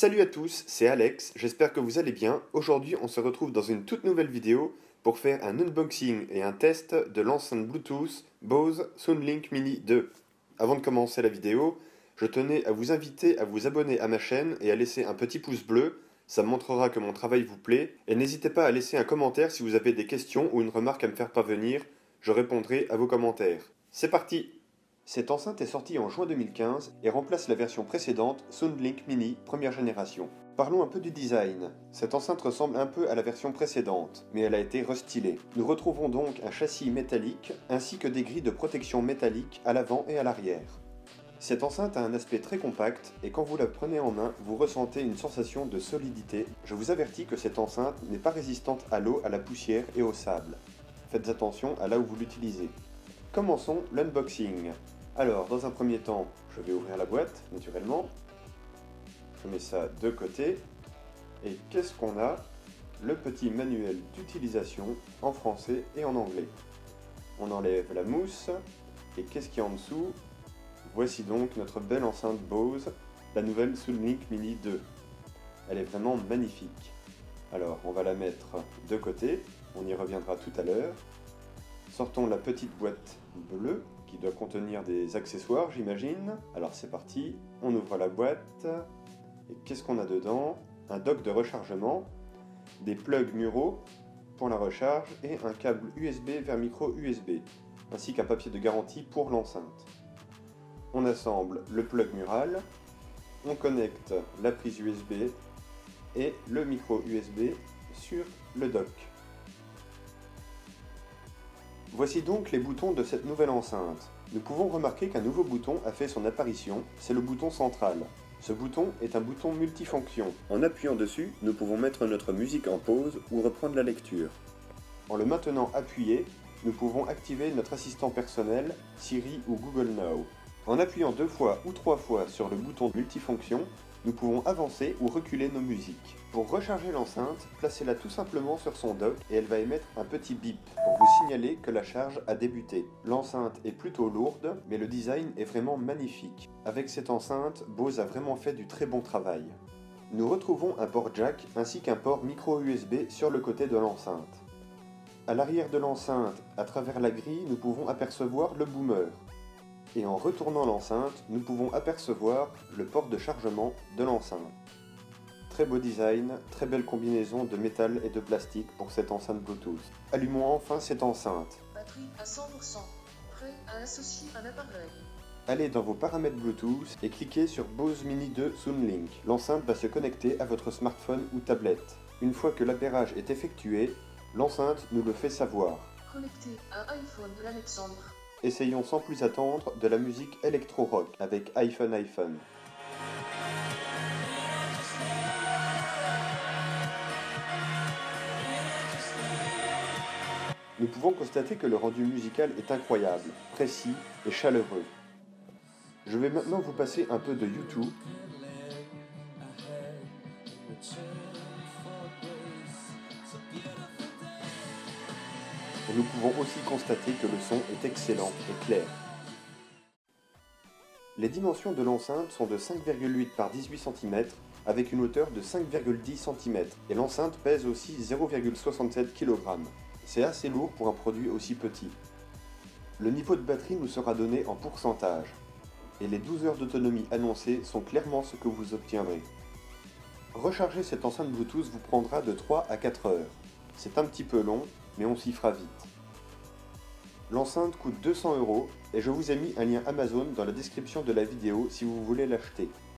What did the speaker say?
Salut à tous, c'est Alex, j'espère que vous allez bien. Aujourd'hui on se retrouve dans une toute nouvelle vidéo pour faire un unboxing et un test de l'enceinte Bluetooth Bose Soundlink Mini 2. Avant de commencer la vidéo, je tenais à vous inviter à vous abonner à ma chaîne et à laisser un petit pouce bleu, ça montrera que mon travail vous plaît, et n'hésitez pas à laisser un commentaire si vous avez des questions ou une remarque à me faire parvenir, je répondrai à vos commentaires. C'est parti! Cette enceinte est sortie en juin 2015 et remplace la version précédente Soundlink Mini première génération. Parlons un peu du design. Cette enceinte ressemble un peu à la version précédente, mais elle a été restylée. Nous retrouvons donc un châssis métallique ainsi que des grilles de protection métalliques à l'avant et à l'arrière. Cette enceinte a un aspect très compact et quand vous la prenez en main, vous ressentez une sensation de solidité. Je vous avertis que cette enceinte n'est pas résistante à l'eau, à la poussière et au sable. Faites attention à là où vous l'utilisez. Commençons l'unboxing. Alors, dans un premier temps, je vais ouvrir la boîte, naturellement. Je mets ça de côté. Et qu'est-ce qu'on a? Le petit manuel d'utilisation en français et en anglais. On enlève la mousse. Et qu'est-ce qu'il y a en dessous? Voici donc notre belle enceinte Bose, la nouvelle Soundlink Mini 2. Elle est vraiment magnifique. Alors, on va la mettre de côté. On y reviendra tout à l'heure. Sortons la petite boîte bleue qui doit contenir des accessoires, j'imagine. Alors c'est parti, on ouvre la boîte. Et qu'est-ce qu'on a dedans? Un dock de rechargement, des plugs muraux pour la recharge et un câble USB vers micro USB, ainsi qu'un papier de garantie pour l'enceinte. On assemble le plug mural, on connecte la prise USB et le micro USB sur le dock. Voici donc les boutons de cette nouvelle enceinte. Nous pouvons remarquer qu'un nouveau bouton a fait son apparition, c'est le bouton central. Ce bouton est un bouton multifonction. En appuyant dessus, nous pouvons mettre notre musique en pause ou reprendre la lecture. En le maintenant appuyé, nous pouvons activer notre assistant personnel, Siri ou Google Now. En appuyant 2 fois ou 3 fois sur le bouton multifonction, nous pouvons avancer ou reculer nos musiques. Pour recharger l'enceinte, placez-la tout simplement sur son dock et elle va émettre un petit bip pour vous signaler que la charge a débuté. L'enceinte est plutôt lourde, mais le design est vraiment magnifique. Avec cette enceinte, Bose a vraiment fait du très bon travail. Nous retrouvons un port jack ainsi qu'un port micro USB sur le côté de l'enceinte. À l'arrière de l'enceinte, à travers la grille, nous pouvons apercevoir le boomer. Et en retournant l'enceinte, nous pouvons apercevoir le port de chargement de l'enceinte. Très beau design, très belle combinaison de métal et de plastique pour cette enceinte Bluetooth. Allumons enfin cette enceinte. Batterie à 100%. Prêt à associer un appareil. Allez dans vos paramètres Bluetooth et cliquez sur Bose Mini 2 Soundlink. L'enceinte va se connecter à votre smartphone ou tablette. Une fois que l'appairage est effectué, l'enceinte nous le fait savoir. Connecté à iPhone de l'Alexandre. Essayons sans plus attendre de la musique électro-rock avec iPhone. Nous pouvons constater que le rendu musical est incroyable, précis et chaleureux. Je vais maintenant vous passer un peu de YouTube. Et nous pouvons aussi constater que le son est excellent et clair. Les dimensions de l'enceinte sont de 5,8 par 18 cm avec une hauteur de 5,10 cm et l'enceinte pèse aussi 0,67 kg. C'est assez lourd pour un produit aussi petit. Le niveau de batterie nous sera donné en pourcentage et les 12 heures d'autonomie annoncées sont clairement ce que vous obtiendrez. Recharger cette enceinte Bluetooth vous prendra de 3 à 4 heures. C'est un petit peu long, mais on s'y fera vite. L'enceinte coûte 200 € et je vous ai mis un lien Amazon dans la description de la vidéo si vous voulez l'acheter.